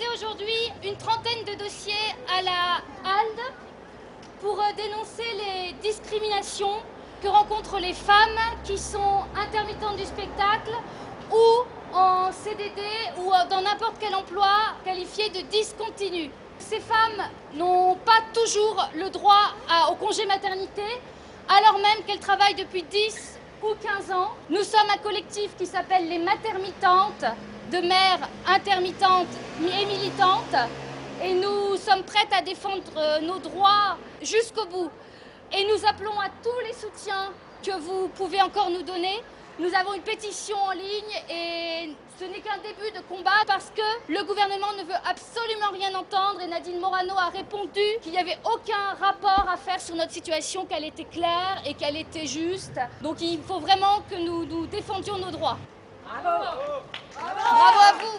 déposé aujourd'hui une trentaine de dossiers à la HALD pour dénoncer les discriminations que rencontrent les femmes qui sont intermittentes du spectacle ou en CDD ou dans n'importe quel emploi qualifié de discontinu. Ces femmes n'ont pas toujours le droit au congé maternité, alors même qu'elles travaillent depuis 10 ou 15 ans. Nous sommes un collectif qui s'appelle les Matermitantes, de mères intermittentes et militantes, et nous sommes prêtes à défendre nos droits jusqu'au bout. Et nous appelons à tous les soutiens que vous pouvez encore nous donner. Nous avons une pétition en ligne et ce n'est qu'un début de combat parce que le gouvernement ne veut absolument rien entendre et Nadine Morano a répondu qu'il n'y avait aucun rapport à faire sur notre situation, qu'elle était claire et qu'elle était juste. Donc il faut vraiment que nous défendions nos droits. Bravo! Bravo à vous!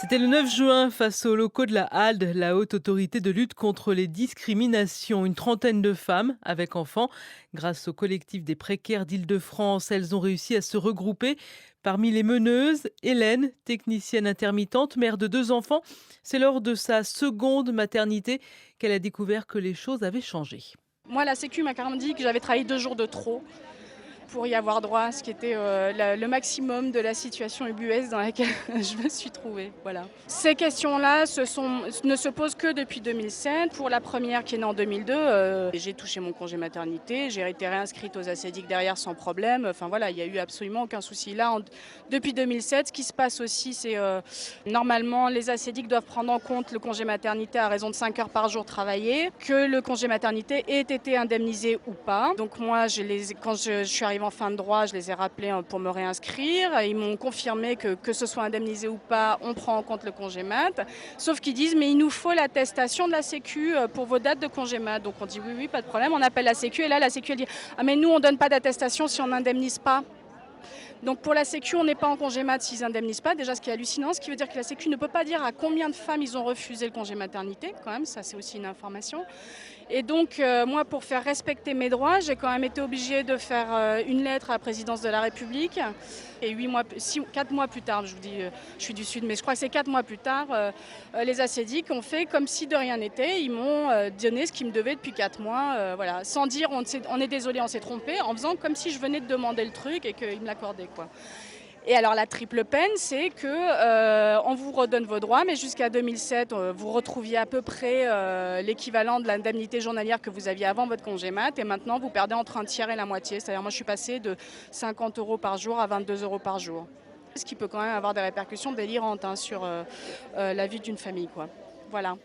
C'était le 9 juin face aux locaux de la HALD, la haute autorité de lutte contre les discriminations. Une trentaine de femmes avec enfants. Grâce au collectif des précaires d'Île-de-France, elles ont réussi à se regrouper. Parmi les meneuses, Hélène, technicienne intermittente, mère de 2 enfants. C'est lors de sa seconde maternité qu'elle a découvert que les choses avaient changé. Moi, la Sécu m'a carrément dit que j'avais travaillé 2 jours de trop pour y avoir droit, ce qui était le maximum de la situation ubuesque dans laquelle je me suis trouvée. Voilà. Ces questions-là ne se posent que depuis 2007. Pour la première qui est née en 2002, j'ai touché mon congé maternité, j'ai été réinscrite aux ACEDIC derrière sans problème. Enfin voilà, il n'y a eu absolument aucun souci. Là, depuis 2007, ce qui se passe aussi, c'est normalement les ACEDIC doivent prendre en compte le congé maternité à raison de 5 heures par jour travaillées, que le congé maternité ait été indemnisé ou pas. Donc moi, quand je suis arrivée en fin de droit, je les ai rappelés pour me réinscrire. Ils m'ont confirmé que ce soit indemnisé ou pas, on prend en compte le congé mat. Sauf qu'ils disent, mais il nous faut l'attestation de la Sécu pour vos dates de congé mat. Donc on dit oui, oui, pas de problème, on appelle la Sécu. Et là, la Sécu, elle dit, ah mais nous, on ne donne pas d'attestation si on n'indemnise pas. Donc pour la Sécu, on n'est pas en congé mat s'ils n'indemnisent pas. Déjà, ce qui est hallucinant, ce qui veut dire que la Sécu ne peut pas dire à combien de femmes ils ont refusé le congé maternité. Quand même, ça c'est aussi une information. Et donc moi, pour faire respecter mes droits, j'ai quand même été obligée de faire une lettre à la présidence de la République. Et 4 mois plus tard, je vous dis, je suis du Sud, mais je crois que c'est 4 mois plus tard, les ACEDIC ont fait comme si de rien n'était. Ils m'ont donné ce qu'ils me devaient depuis 4 mois, voilà, sans dire on est désolé, on s'est trompé, en faisant comme si je venais de demander le truc et qu'ils me l'accordaient, quoi. Et alors la triple peine, c'est que on vous redonne vos droits, mais jusqu'à 2007, vous retrouviez à peu près l'équivalent de l'indemnité journalière que vous aviez avant votre congé mat, et maintenant vous perdez entre un tiers et la moitié. C'est-à-dire moi je suis passée de 50 € par jour à 22 € par jour. Ce qui peut quand même avoir des répercussions délirantes sur la vie d'une famille, quoi. Voilà.